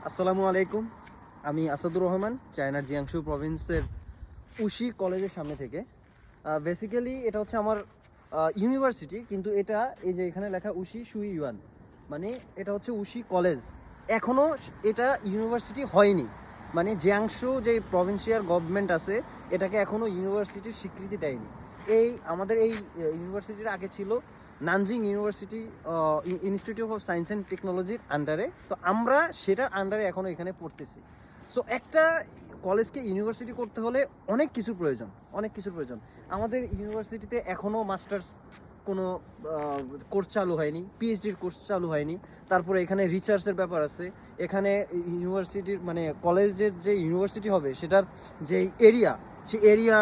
আসসালামু আলাইকুম। আমি আসাদুর রহমান, চায়নার জিয়াংশু প্রভিন্সের উশি কলেজের সামনে থেকে। বেসিক্যালি এটা হচ্ছে আমার ইউনিভার্সিটি, কিন্তু এটা এই যে এখানে লেখা উশি সুই ইউয়ান, মানে এটা হচ্ছে উশি কলেজ। এখনও এটা ইউনিভার্সিটি হয়নি, মানে জিয়াংশু যে প্রভিন্সিয়াল গভর্নমেন্ট আছে এটাকে এখনও ইউনিভার্সিটির স্বীকৃতি দেয়নি। আমাদের এই ইউনিভার্সিটির আগে ছিল Nanjing university institute of science and টেকনোলজির আন্ডারে। তো আমরা সেটার আন্ডারে এখনও এখানে পড়তেছি। সো একটা কলেজকে ইউনিভার্সিটি করতে হলে অনেক কিছুর প্রয়োজন। আমাদের ইউনিভার্সিটিতে এখনও মাস্টার্স কোনো কোর্স চালু হয়নি, পিএইচডির কোর্স চালু হয়নি। তারপরে এখানে রিসার্চের ব্যাপার আছে। এখানে ইউনিভার্সিটির মানে কলেজের যে ইউনিভার্সিটি হবে সেটার যে এরিয়া, সেই এরিয়া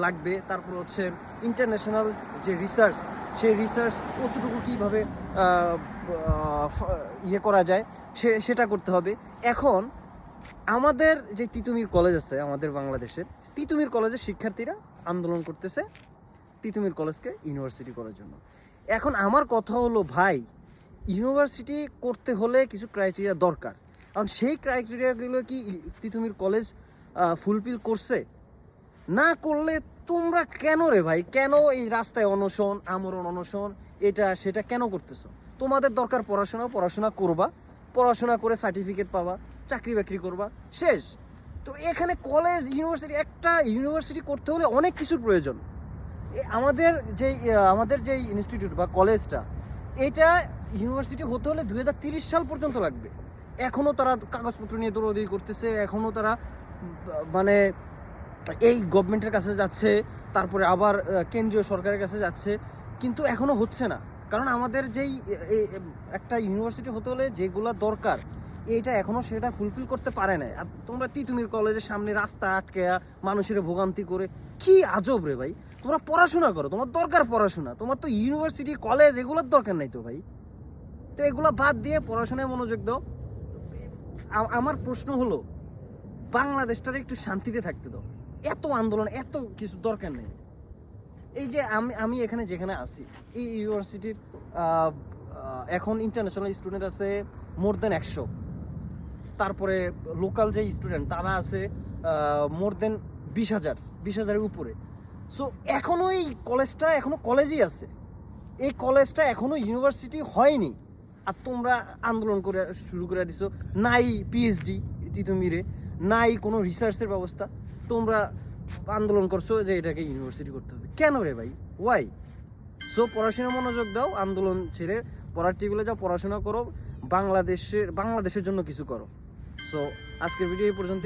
লাগবে। তারপর হচ্ছে ইন্টারন্যাশনাল যে রিসার্চ, সেই রিসার্চ কতটুকু কীভাবে ইয়ে করা যায় সেটা করতে হবে। এখন আমাদের যে তিতুমির কলেজ আছে আমাদের বাংলাদেশের, তিতুমির কলেজের শিক্ষার্থীরা আন্দোলন করতেছে তিতুমির কলেজকে ইউনিভার্সিটি করার জন্য। এখন আমার কথা হলো, ভাই, ইউনিভার্সিটি করতে হলে কিছু ক্রাইটেরিয়া দরকার। কারণ সেই ক্রাইটেরিয়াগুলো কি তিতুমির কলেজ ফুলফিল করছে? না করলে তোমরা কেন রে ভাই, কেন এই রাস্তায় অনশন, আমরণ অনশন, এটা সেটা কেন করতেছো? তোমাদের দরকার পড়াশোনা করবা, পড়াশোনা করে সার্টিফিকেট পাবা, চাকরি বাকরি করবা, শেষ। তো এখানে কলেজ ইউনিভার্সিটি, একটা ইউনিভার্সিটি করতে হলে অনেক কিছুর প্রয়োজন। আমাদের যেই ইনস্টিটিউট বা কলেজটা, এটা ইউনিভার্সিটি হতে হলে 2030 সাল পর্যন্ত লাগবে। এখনও তারা কাগজপত্র নিয়ে দৌড়াদৌড়ি করতেছে, এখনও তারা মানে এই গভর্নমেন্টের কাছে যাচ্ছে, তারপরে আবার কেন্দ্রীয় সরকারের কাছে যাচ্ছে, কিন্তু এখনও হচ্ছে না। কারণ আমাদের যেই একটা ইউনিভার্সিটি হতে হলে যেগুলো দরকার, এইটা এখনও সেটা ফুলফিল করতে পারে না। আর তোমরা তিতুমির কলেজের সামনে রাস্তা আটকে মানুষের ভোগান্তি করে, কি আজব রে ভাই। তোমরা পড়াশোনা করো, তোমার দরকার পড়াশোনা, তোমার তো ইউনিভার্সিটি কলেজ এগুলোর দরকার নাই তো ভাই। তো এগুলো বাদ দিয়ে পড়াশোনায় মনোযোগ দাও। আমার প্রশ্ন হলো, বাংলাদেশটার একটু শান্তিতে থাকতে দাও। এত আন্দোলন, এত কিছু দরকার নেই। এই যে আমি এখানে যেখানে আছি, এই ইউনিভার্সিটির এখন ইন্টারন্যাশনাল স্টুডেন্ট আছে মোর দেন 100। তারপরে লোকাল যে স্টুডেন্ট তারা আছে মোর দেন 20,000-20,000-এর উপরে। সো এখনও এই কলেজটা এখনও কলেজই আছে, এই কলেজটা এখনও ইউনিভার্সিটি হয়নি। আর তোমরা আন্দোলন করে শুরু করে দিছো, নাই পিএইচডি তিতুমিরে, নাই কোনো রিসার্চের ব্যবস্থা। তোমরা আন্দোলন করছো যে এটাকে ইউনিভার্সিটি করতে হবে। কেন রে ভাই, ওয়াই? সো পড়াশোনা মনোযোগ দাও, আন্দোলন ছেড়ে পড়ার টেবিলে যাও, পড়াশোনা করো, বাংলাদেশের জন্য কিছু করো। সো আজকের ভিডিও এই পর্যন্তই।